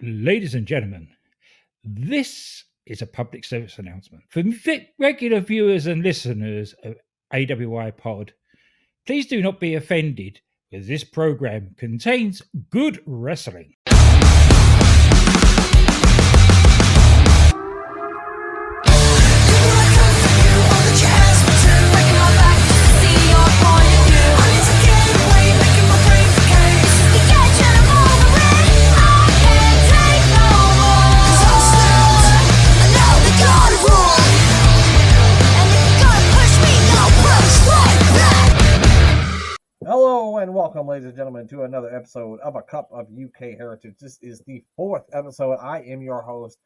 Ladies and gentlemen, this is a public service announcement. For regular viewers and listeners of AWI Pod, please do not be offended, as this program contains good wrestling. Hello and welcome, ladies and gentlemen, to another episode of A Cup of UK Heritage. This is the fourth episode. I am your host,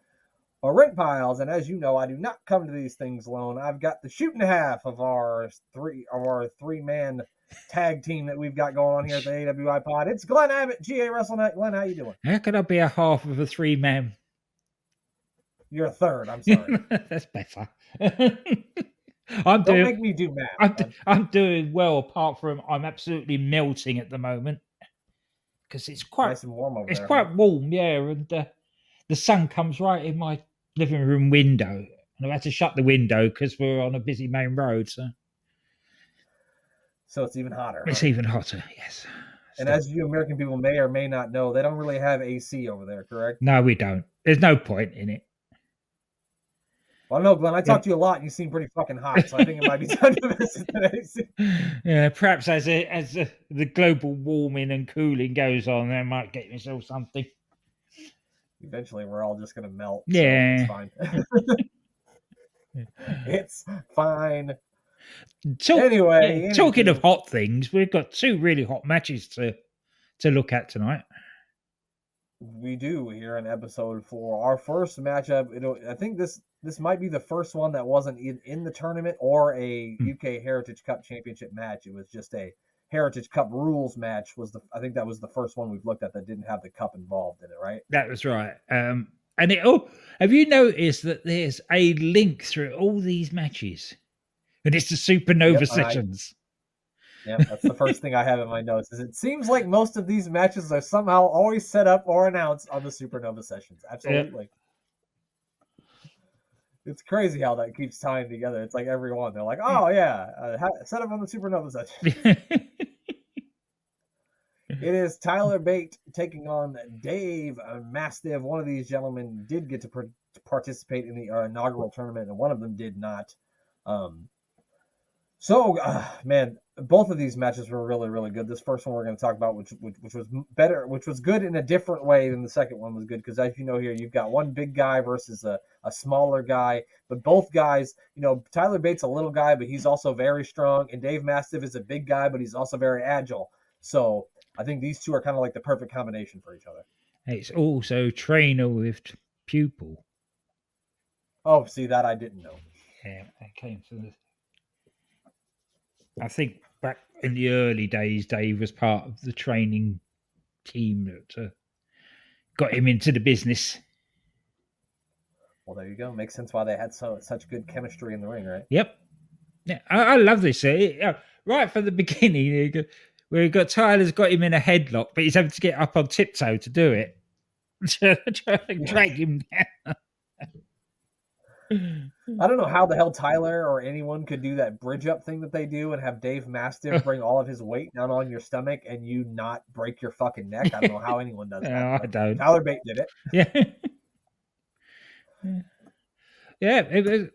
Brent Piles, and as you know, I do not come to these things alone. I've got the shooting half of our three-man tag team that we've got going on here at the AWI Pod. It's Glenn Abbott, GA WrestleNet. Glenn, how you doing? How could I be a half of a three-man? You're a third. I'm sorry. That's better. Don't make me do math. I'm doing well, apart from I'm absolutely melting at the moment because it's quite nice and warm over it's there. quite warm, yeah, and the sun comes right in my living room window, and I had to shut the window because we're on a busy main road, so it's even hotter. It's even hotter, yes. And as you American people may or may not know, they don't really have AC over there, correct? No, we don't. There's no point in it. Well, no, Glenn, I talked to you a lot, and you seem pretty fucking hot, so I think it might be time to visit today. Yeah, perhaps as the global warming and cooling goes on, I might get myself something. Eventually, we're all just going to melt. Yeah. So it's fine. It's fine. Anyway, talking of hot things, we've got two really hot matches to look at tonight. We do here in episode 4. Our first matchup, I think this might be the first one that wasn't in the tournament or a UK Heritage Cup Championship match. It was just a Heritage Cup rules match. I think that was the first one we've looked at that didn't have the cup involved in it, right? That was right. And have you noticed that there's a link through all these matches? And it's the Supernova sessions. Yeah, that's the first thing I have in my notes. Is it seems like most of these matches are somehow always set up or announced on the Supernova sessions. Absolutely. Yeah. It's crazy how that keeps tying together. It's like every one. They're like, oh, yeah, set up on the Supernova session. It is Tyler Bate taking on Dave Mastiff. One of these gentlemen did get to participate in the inaugural tournament, and one of them did not. Man, both of these matches were really, really good. This first one we're going to talk about, which was better, which was good in a different way than the second one was good. Because as you know here, you've got one big guy versus a smaller guy. But both guys, Tyler Bate's a little guy, but he's also very strong. And Dave Mastiff is a big guy, but he's also very agile. So I think these two are kind of like the perfect combination for each other. It's also trainer with pupil. Oh, see, that I didn't know. Yeah, that came from the... I think back in the early days, Dave was part of the training team that got him into the business. Well, there you go. Makes sense why they had such good chemistry in the ring, right? Yep. Yeah, I love this. Right from the beginning, where Tyler's got him in a headlock, but he's having to get up on tiptoe to do it. Trying to drag him down. I don't know how the hell Tyler or anyone could do that bridge up thing that they do and have Dave Mastiff bring all of his weight down on your stomach and you not break your fucking neck. I don't know how anyone does that. No, I don't. Tyler Bate did it. Yeah. Yeah. It was,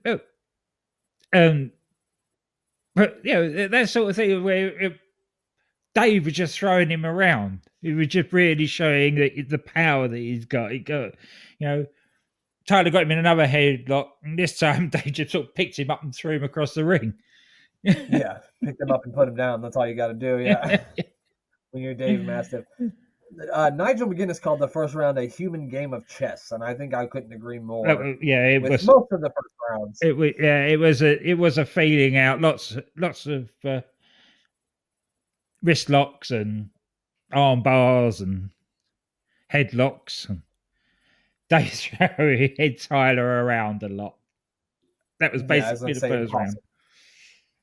but that sort of thing where Dave was just throwing him around. He was just really showing the power that he's got. Tyler got him in another headlock, and this time they just sort of picked him up and threw him across the ring. Yeah, picked him up and put him down. That's all you got to do, yeah. When you're Dave Mastiff. Nigel McGuinness called the first round a human game of chess, and I think I couldn't agree more. It was most of the first rounds. It was a feeling out. Lots of wrist locks and arm bars and headlocks and Dave hit Tyler around a lot. That was basically the first round.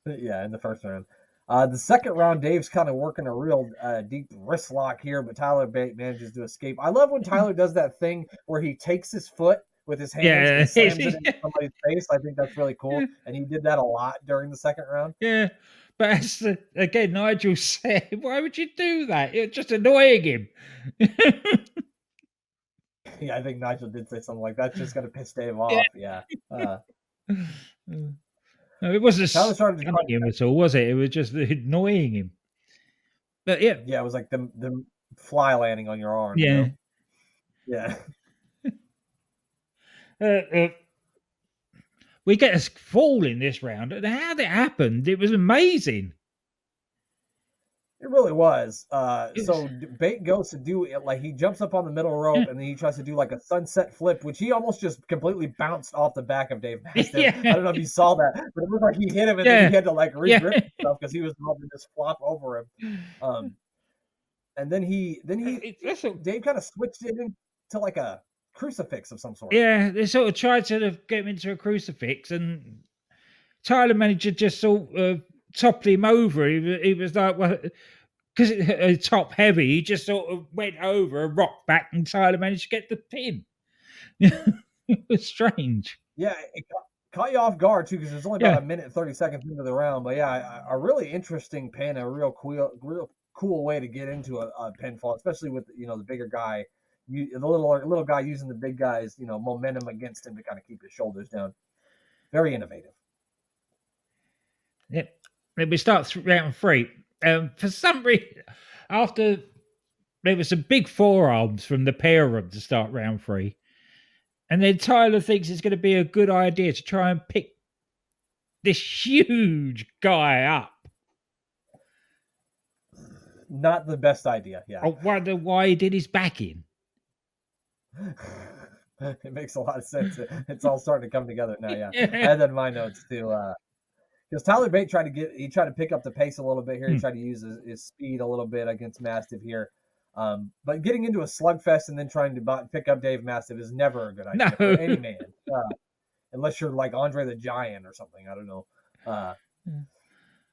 Yeah, in the first round. The second round, Dave's kind of working a real deep wrist lock here, but Tyler Bate manages to escape. I love when Tyler does that thing where he takes his foot with his hands Yeah. and slams it into somebody's face. I think that's really Yeah. cool, and he did that a lot during the second round. Yeah. But as again, Nigel said, why would you do that? It's just annoying him. Yeah, I think Nigel did say something like that's just going to piss Dave off. Yeah. No, it wasn't Tyler started to stunning him at all, was it? It was just annoying him. But yeah. Yeah, it was like them fly landing on your arm. Yeah. You know? Yeah. We get a fall in this round. And how that happened, it was amazing. It really was. So Bate goes to do it, like he jumps up on the middle rope and then he tries to do like a sunset flip, which he almost just completely bounced off the back of Dave Mastiff. Yeah. I don't know if you saw that, but it looked like he hit him and then he had to like regrip himself because he was about to just flop over him. And then Dave kind of switched it into like a crucifix of some sort. Yeah, they sort of tried to get him into a crucifix, and Tyler managed to just sort of topple him over. He was like, well, because it's top heavy, he just sort of went over and rocked back, and Tyler managed to get the pin. It was strange. Yeah, it caught you off guard too, because it's only about a minute and 30 seconds into the round. But yeah, a really interesting pin, a real cool way to get into a pinfall, especially with the bigger guy, the little guy using the big guy's momentum against him to kind of keep his shoulders down. Very innovative. Yep. Then we start round 3. For some reason, after there were some big forearms from the pair of them to start round 3, and then Tyler thinks it's going to be a good idea to try and pick this huge guy up. Not the best idea, yeah. I wonder why he did his back in. It makes a lot of sense. It's all starting to come together now, yeah. I had that in my notes too. Because Tyler Bate tried to pick up the pace a little bit here. He tried to use his speed a little bit against Mastiff here. But getting into a slugfest and then trying to pick up Dave Mastiff is never a good idea for any man. Unless you're like Andre the Giant or something. I don't know.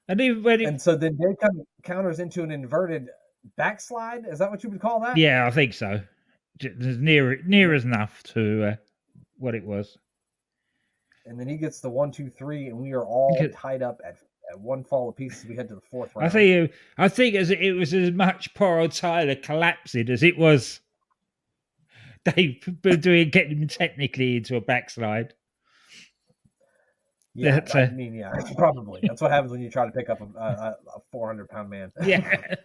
And so then Dave kind of counters into an inverted backslide. Is that what you would call that? Yeah, I think so. Near enough to what it was. And then he gets the 1, 2, 3, and we are all tied up at one fall apiece as we head to the 4th round. I think it was as much poor old Tyler collapsing as it was Dave getting him technically into a backslide. Yeah, probably. That's what happens when you try to pick up a 400-pound man. Yeah.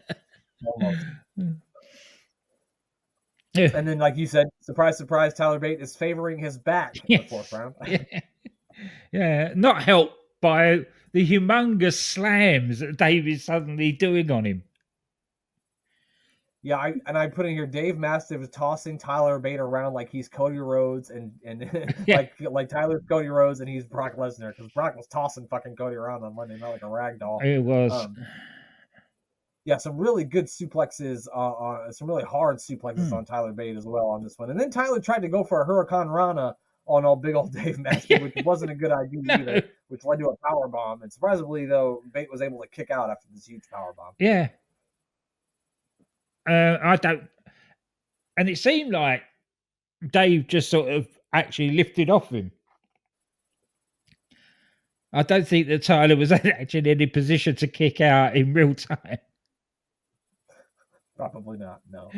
Almost. And then, like you said, surprise, surprise, Tyler Bate is favoring his back in the 4th round. Yeah, not helped by the humongous slams that Dave is suddenly doing on him. Yeah, I put in here, Dave Mastiff is tossing Tyler Bate around like he's Cody Rhodes and like Tyler's Cody Rhodes and he's Brock Lesnar, because Brock was tossing fucking Cody around on Monday night like a rag doll. It was. Yeah, some really good suplexes, some really hard suplexes on Tyler Bate as well on this one. And then Tyler tried to go for a Hurricane Rana on old big old Dave Mastiff, which wasn't a good idea either, which led to a power bomb. And surprisingly, though, Bate was able to kick out after this huge power bomb. Yeah. I don't, and it seemed like Dave just sort of actually lifted off him. I don't think that Tyler was actually in any position to kick out in real time. Probably not, no.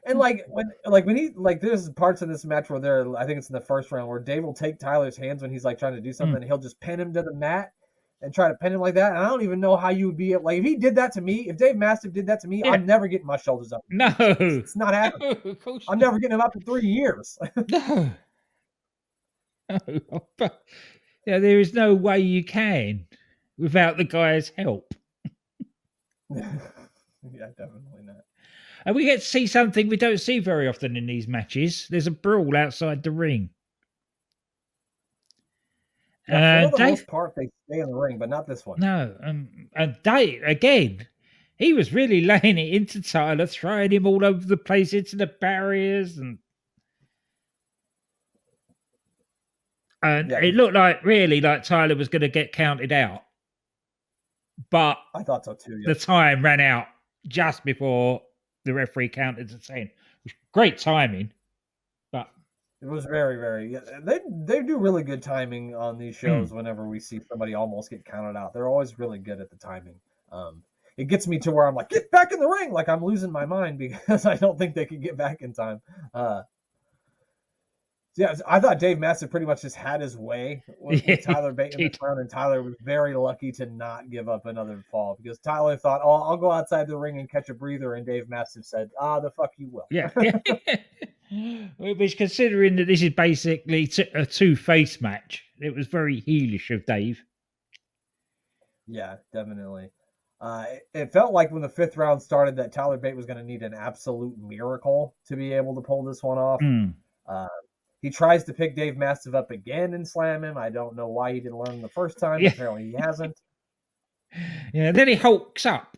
And when he there's parts of this match where I think it's in the 1st round where Dave will take Tyler's hands when he's like trying to do something and he'll just pin him to the mat and try to pin him like that. And I don't even know how you would be like, if he did that to me, if Dave Mastiff did that to me, I'm never getting my shoulders up. No. It's not happening. No, of course I'm never getting him up in 3 years. No. Yeah, there is no way you can without the guy's help. Yeah, definitely not. And we get to see something we don't see very often in these matches. There's a brawl outside the ring. Yeah, for the most part, they stay in the ring, but not this one. No, and Dave, again, he was really laying it into Tyler, throwing him all over the place into the barriers, and it looked like really like Tyler was going to get counted out. but I thought so too. the time ran out just before the referee counted to 10. Great timing, but it was very, very. They do really good timing on these shows. Whenever we see somebody almost get counted out, they're always really good at the timing. It gets me to where I'm like, get back in the ring, like I'm losing my mind because I don't think they could get back in time. Yeah, I thought Dave Mastiff pretty much just had his way with Tyler Bate in the crown, and Tyler was very lucky to not give up another fall because Tyler thought, "Oh, I'll go outside the ring and catch a breather," and Dave Mastiff said, "The fuck you will." Yeah. Which, considering that this is basically a two-face match, it was very heelish of Dave. Yeah, definitely. It felt like when the 5th round started that Tyler Bate was going to need an absolute miracle to be able to pull this one off. He tries to pick Dave Mastiff up again and slam him. I don't know why he didn't learn the first time. Apparently he hasn't. Yeah, then he hulks up.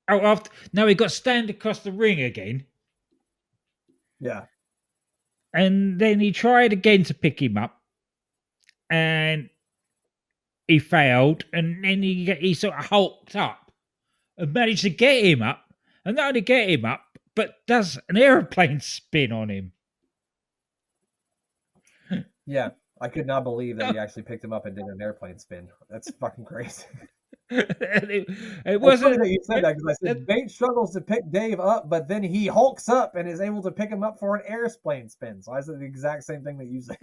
No, he got stand across the ring again. Yeah. And then he tried again to pick him up. And he failed. And then he sort of hulked up and managed to get him up. And not only get him up, but does an aeroplane spin on him. Yeah, I could not believe that he actually picked him up and did an airplane spin. That's fucking crazy. it wasn't funny that you said that because I said Bate struggles to pick Dave up, but then he hulks up and is able to pick him up for an airplane spin. So I said the exact same thing that you said.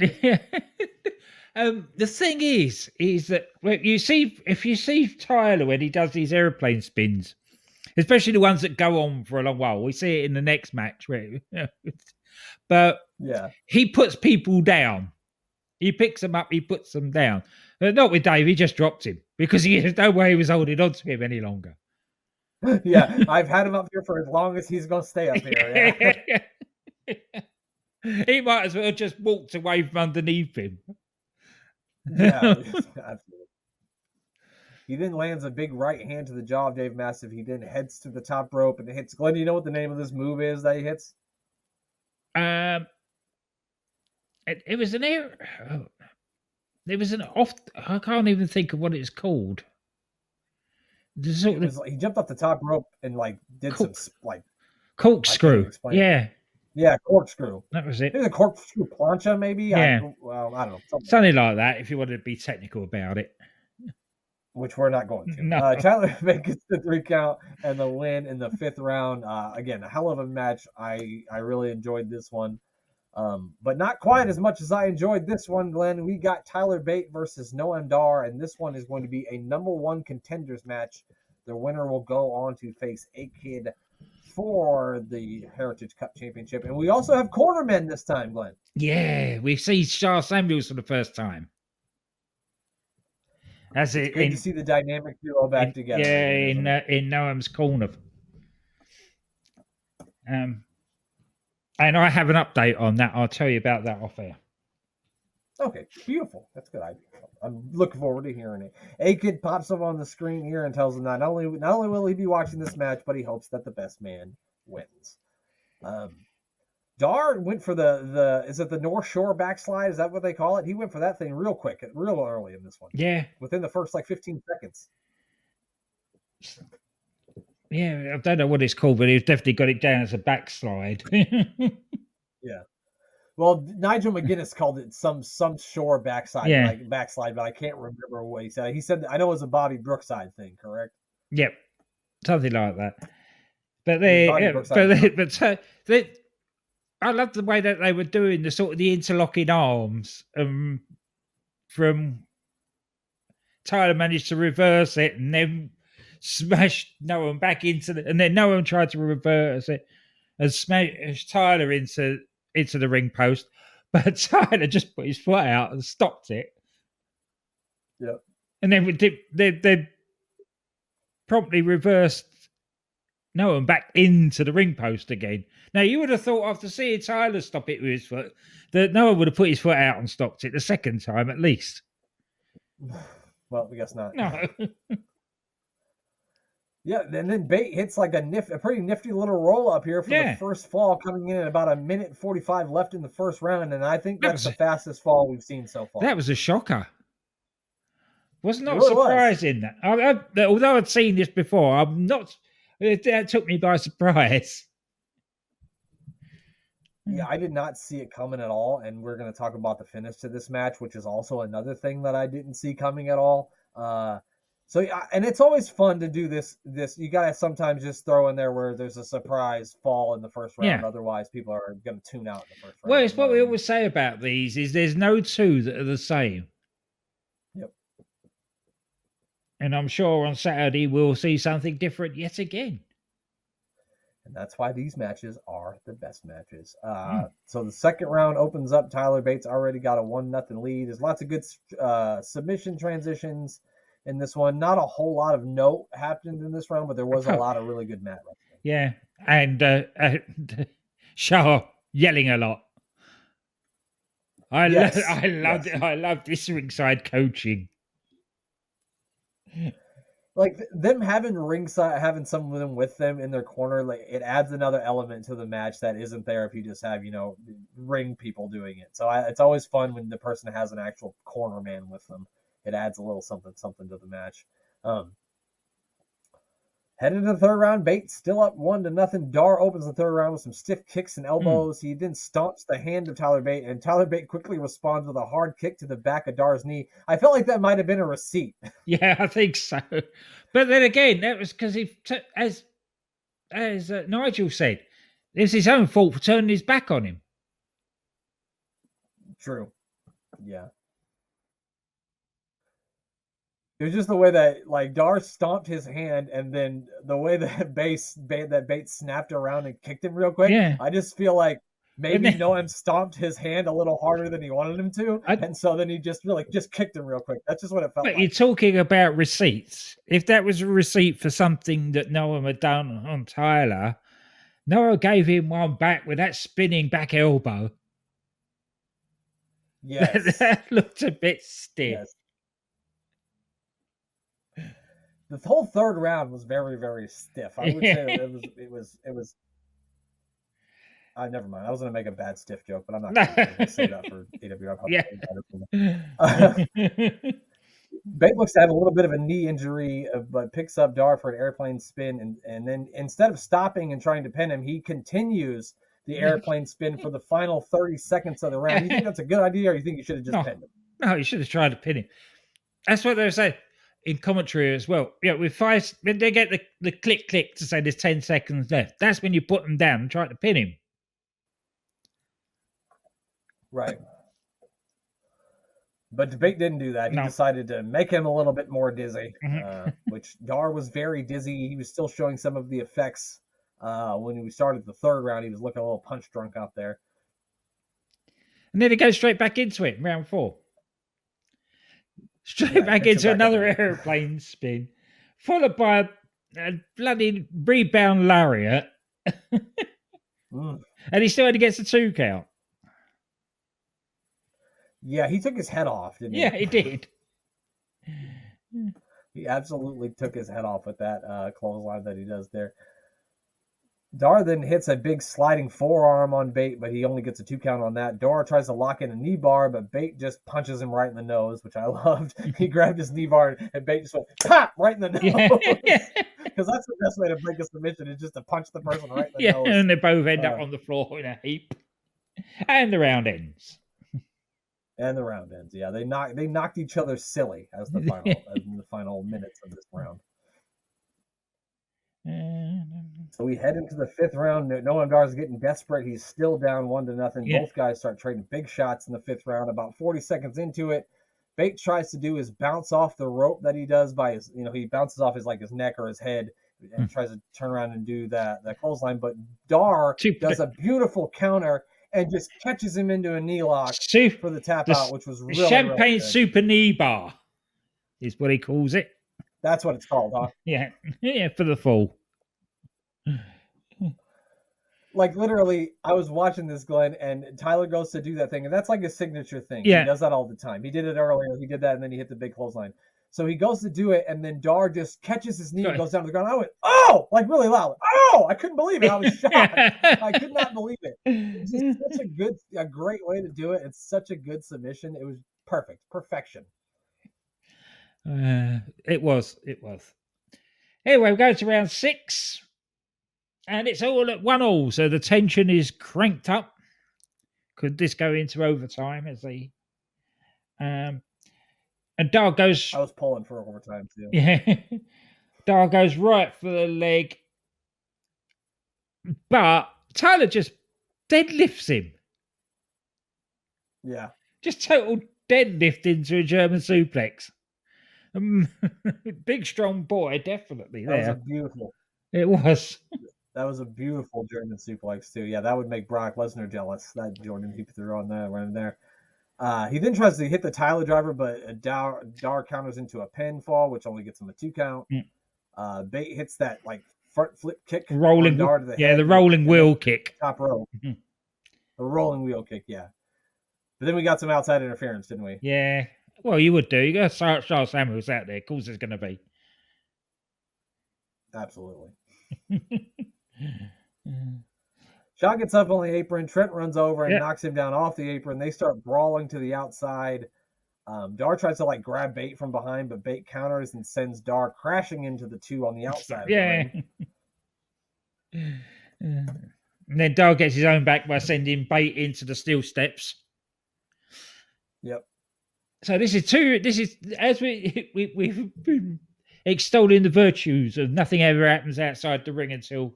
The thing is that if you see Tyler when he does these airplane spins, especially the ones that go on for a long while, we see it in the next match, but he puts people down. He picks them up, he puts them down. Not with Dave, he just dropped him because there's no way he was holding on to him any longer. Yeah, I've had him up here for as long as he's going to stay up here. Yeah. He might as well just walked away from underneath him. Yeah, absolutely. He then lands a big right hand to the jaw of Dave Mastiff. He then heads to the top rope and hits. Glenn, do you know what the name of this move is that he hits? It was an air. It was an off. I can't even think of what it's called. He jumped off the top rope and did some corkscrew. Yeah, corkscrew. That was it. It was a corkscrew plancha, maybe. Yeah. I don't know. Something like that. If you wanted to be technical about it. Which we're not going to. No. Tyler Bate gets the 3 count and the win in the 5th round. Again, a hell of a match. I really enjoyed this one. But not quite as much as I enjoyed this one, Glenn. We got Tyler Bate versus Noam Dar, and this one is going to be a number 1 contenders match. The winner will go on to face A-Kid for the Heritage Cup Championship. And we also have cornermen this time, Glenn. Yeah, we see Charles Samuels for the first time. It's good to see the dynamic duo back together. Yeah, in Noam's corner. And I have an update on that. I'll tell you about that off air. Okay, beautiful. That's a good idea. I'm looking forward to hearing it. A-Kid pops up on the screen here and tells him that not only will he be watching this match, but he hopes that the best man wins. Dar went for the is it the North Shore backslide? Is that what they call it? He went for that thing real quick, real early in this one. Yeah. Within the first 15 seconds. Yeah, I don't know what it's called, but he's definitely got it down as a backslide. Yeah. Well, Nigel McGuinness called it some shore backslide, backslide, but I can't remember what he said. He said, I know it was a Bobby Brookside thing, correct? Yep. Something like that. But I love the way that they were doing the interlocking arms. From Tyler managed to reverse it and then smashed Noam back and then Noam tried to reverse it and smashed Tyler into the ring post, but Tyler just put his foot out and stopped it. Yeah. And then they promptly reversed Noam back into the ring post again. Now, you would have thought after seeing Tyler stop it with his foot that Noam would have put his foot out and stopped it the second time at least. Well, I guess not. No. Yeah, and then Bate hits a pretty nifty little roll up here for the first fall, coming in at about 1:45 left in the first round, and I think that's the fastest fall we've seen so far. That was a shocker. Was It not really was. surprising that. Although I'd seen this before, I'm not. That took me by surprise. Yeah, I did not see it coming at all, and we're going to talk about the finish to this match, which is also another thing that I didn't see coming at all. So yeah, and it's always fun to do this. You got to sometimes just throw in there where there's a surprise fall in the first round. Yeah. Otherwise, people are going to tune out in the first round. Well, it's what we always say about these: is there's no two that are the same. Yep. And I'm sure on Saturday we'll see something different yet again. And that's why these matches are the best matches. So the second round opens up. Tyler Bates already got a 1-0 lead. There's lots of good submission transitions in this one. Not a whole lot of note happened in this round, but there was a lot of really good mat wrestling. Yeah, and Shaw yelling a lot. I love this ringside coaching. Like them having ringside, having some of them with them in their corner, like it adds another element to the match that isn't there if you just have ring people doing it. So it's always fun when the person has an actual corner man with them. It adds a little something to the match. Headed to the third round, Bate still up 1-0. Dar opens the third round with some stiff kicks and elbows. He then stomps the hand of Tyler Bate, and Tyler Bate quickly responds with a hard kick to the back of Dar's knee. I felt like that might have been a receipt. Yeah, I think so. But then again, that was because as Nigel said, it's his own fault for turning his back on him. True. Yeah. It was just the way that Dar stomped his hand, and then the way that Bate snapped around and kicked him real quick. Yeah. I just feel like maybe Noam stomped his hand a little harder than he wanted him to, and so then he just kicked him real quick. That's just what it felt like. You're talking about receipts. If that was a receipt for something that Noam had done on Tyler, Noah gave him one back with that spinning back elbow. Yes. That looked a bit stiff. Yes. The whole third round was very, very stiff. I would say it was. Never mind. I was going to make a bad stiff joke, but I'm not going to say that for AWR. Yeah. Bate looks to have a little bit of a knee injury, but picks up Dar for an airplane spin, and then instead of stopping and trying to pin him, he continues the airplane spin for the final 30 seconds of the round. You think that's a good idea, or you think you should have just pinned him? No, you should have tried to pin him. That's what they were saying in commentary as well. Yeah, with five, when they get the click to say there's 10 seconds left, that's when you put them down and try to pin him. Right. But Bate didn't do that. He decided to make him a little bit more dizzy, which Dar was very dizzy. He was still showing some of the effects when we started the third round. He was looking a little punch drunk out there. And then he goes straight back into it in round 4. Straight back into another airplane spin, followed by a bloody rebound lariat. And he still had to get the 2 count. Yeah, he took his head off, didn't he? Yeah, he did. He absolutely took his head off with that clothesline that he does there. Dar then hits a big sliding forearm on Bate, but he only gets a 2 count on that. Dar tries to lock in a knee bar, but Bate just punches him right in the nose, which I loved. He grabbed his knee bar, and Bate just went, pop, right in the nose. Because that's the best way to break a submission, is just to punch the person right in the nose. And they both end up on the floor in a heap. And the round ends. And the round ends. Yeah, they knocked each other silly as the final minutes of this round. So we head into the 5th round. Noam Dar is getting desperate. He's still down 1-0. Yeah. Both guys start trading big shots in the 5th round. About 40 seconds into it, Bate tries to do his bounce off the rope that he does by his, he bounces off his neck or his head and tries to turn around and do that clothesline. But Dar does a beautiful counter and just catches him into a knee lock for the tap out, which was really champagne really super knee bar is what he calls it. That's what it's called, huh? Yeah, for the fall. Literally, I was watching this, Glenn, and Tyler goes to do that thing, and that's like his signature thing. Yeah. He does that all the time. He did it earlier. He did that, and then he hit the big clothesline. So he goes to do it, and then Dar just catches his knee and goes down to the ground. I went, oh, really loud. Oh, I couldn't believe it. I was shocked. I could not believe it. It's just such a great way to do it. It's such a good submission. It was perfect. Perfection. It was. Anyway, we go to round 6, and it's all at 1-1. So the tension is cranked up. Could this go into overtime? And Dar goes. I was pulling for overtime too. Yeah, Dar goes right for the leg, but Tyler just deadlifts him. Yeah, just total deadlift into a German suplex. Big strong boy, definitely. That was there. a beautiful. It was. That was a beautiful German suplex too. Yeah, that would make Brock Lesnar jealous. That Jordan he threw on there, right in there. He then tries to hit the Tyler driver, but Dar counters into a pinfall, which only gets him a 2 count. Bate hits that like front flip kick, rolling Dar to the yeah, head, the rolling wheel kick, top row, the rolling wheel kick, yeah. But then we got some outside interference, didn't we? Yeah. Well, you would do. You got Charles Samuels out there. Of course, there's going to be. Absolutely. Shaw gets up on the apron. Trent runs over and knocks him down off the apron. They start brawling to the outside. Dar tries to like grab Bate from behind, but Bate counters and sends Dar crashing into the 2 on the outside. Yeah. Of the ring. And then Dar gets his own back by sending Bate into the steel steps. Yep. So this is as we've been extolling the virtues of nothing ever happens outside the ring until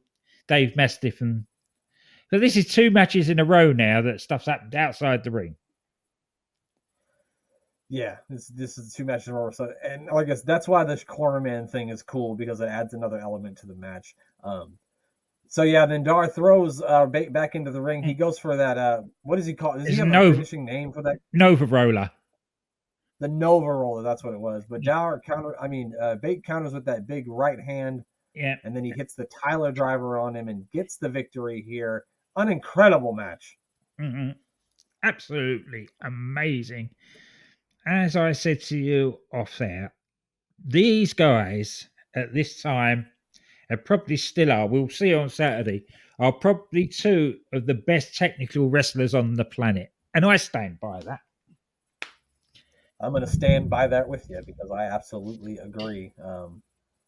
Dave Mastiff, and so this is 2 matches in a row now that stuff's happened outside the ring. Yeah, this is 2 matches in a row. So, and I guess that's why this cornerman thing is cool, because it adds another element to the match. So yeah, then Dar throws Bate back into the ring. He goes for that. What does he call it? Does he have a finishing name for that? Nova Roller. The Nova Roller, that's what it was. But Bate counters with that big right hand. Yeah. And then he hits the Tyler driver on him and gets the victory here. An incredible match. Mm-hmm. Absolutely amazing. As I said to you off there, these guys at this time, and probably still are, we'll see on Saturday, are probably 2 of the best technical wrestlers on the planet. And I stand by that. I'm going to stand by that with you, because I absolutely agree.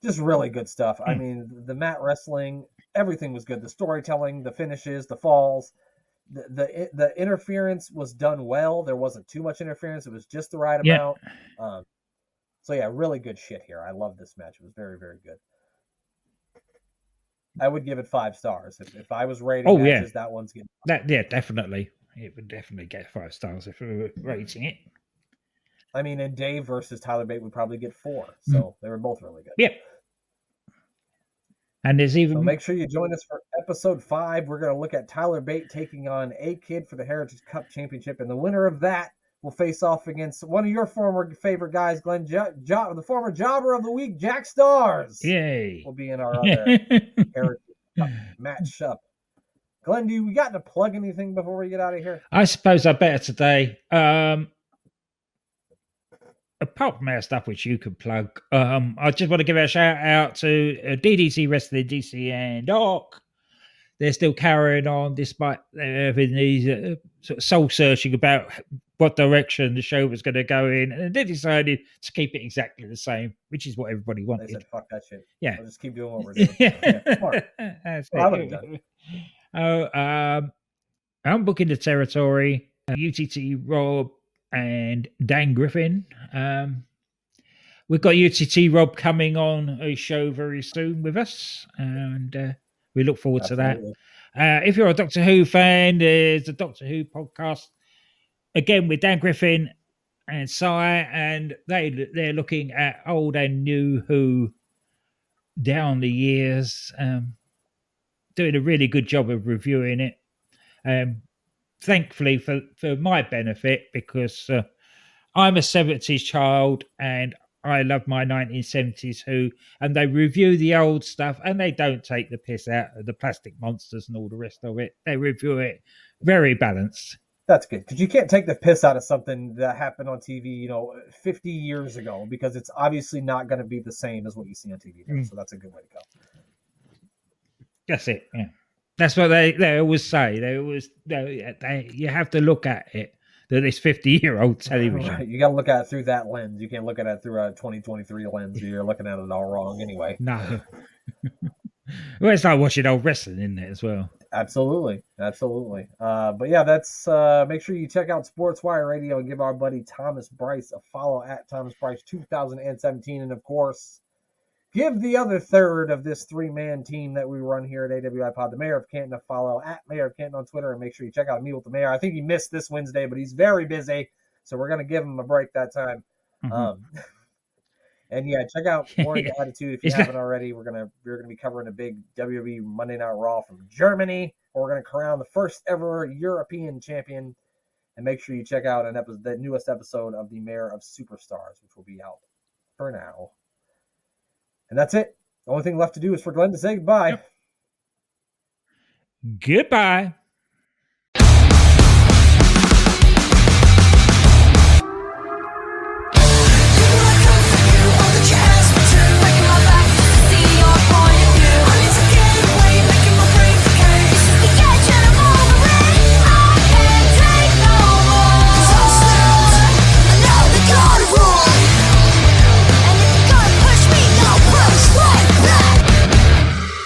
Just really good stuff. I mean, the mat wrestling, everything was good. The storytelling, the finishes, the falls, the interference was done well. There wasn't too much interference. It was just the right amount. So yeah, really good shit here. I love this match. It was very, very good. I would give it 5 stars. If I was rating matches, that one's getting that. Yeah, definitely. It would definitely get 5 stars if we were rating it. I mean, and Dave versus Tyler Bate would probably get 4. So they were both really good. Yep. And there's even. So make sure you join us for episode 5. We're going to look at Tyler Bate taking on A-Kid for the Heritage Cup Championship, and the winner of that will face off against one of your former favorite guys, Glenn, the former Jobber of the Week, Jack Stars. Yay! Will be in our other Heritage Cup match up. Glenn, do we got to plug anything before we get out of here? I suppose I better today. Apart from our stuff, which you could plug, I just want to give a shout out to DDT Wrestling, DC and Doc. They're still carrying on despite having these sort of soul searching about what direction the show was going to go in, and they decided to keep it exactly the same, which is what everybody wanted. They said, "Fuck that shit." Yeah, we'll just keep doing what we're doing. Yeah, smart. I would have done. I'm booking the territory. UTT Rob and Dan Griffin. We've got UTT Rob coming on a show very soon with us, and we look forward to that. If you're a Doctor Who fan, there's a Doctor Who podcast again with Dan Griffin and Cy, and they're looking at old and new Who down the years, doing a really good job of reviewing it. Thankfully for my benefit, because I'm a 70s child and I love my 1970s Who, and they review the old stuff and they don't take the piss out of the plastic monsters and all the rest of it. They review it very balanced. That's good, because you can't take the piss out of something that happened on TV, 50 years ago, because it's obviously not going to be the same as what you see on TV now. So that's a good way to go. That's it. Yeah. That's what they always say. You have to look at it. than this 50-year-old television. Right. You got to look at it through that lens. You can't look at it through a 2023 lens. You're looking at it all wrong anyway. No. Well, it's like watching old wrestling, isn't it, as well? Absolutely. But yeah, that's make sure you check out Sports Wire Radio and give our buddy Thomas Bryce a follow at Thomas Bryce 2017. And of course, give the other third of this 3-man team that we run here at AWI Pod, the Mayor of Canton, a follow at Mayor of Canton on Twitter, and make sure you check out Me with the Mayor. I think he missed this Wednesday, but he's very busy, so we're going to give him a break that time. And yeah, check out Orange Attitude if you haven't already. We're gonna be covering a big WWE Monday Night Raw from Germany. We're gonna crown the first ever European champion. And make sure you check out the newest episode of the Mayor of Superstars, which will be out for now. And that's it. The only thing left to do is for Glenn to say goodbye. Goodbye.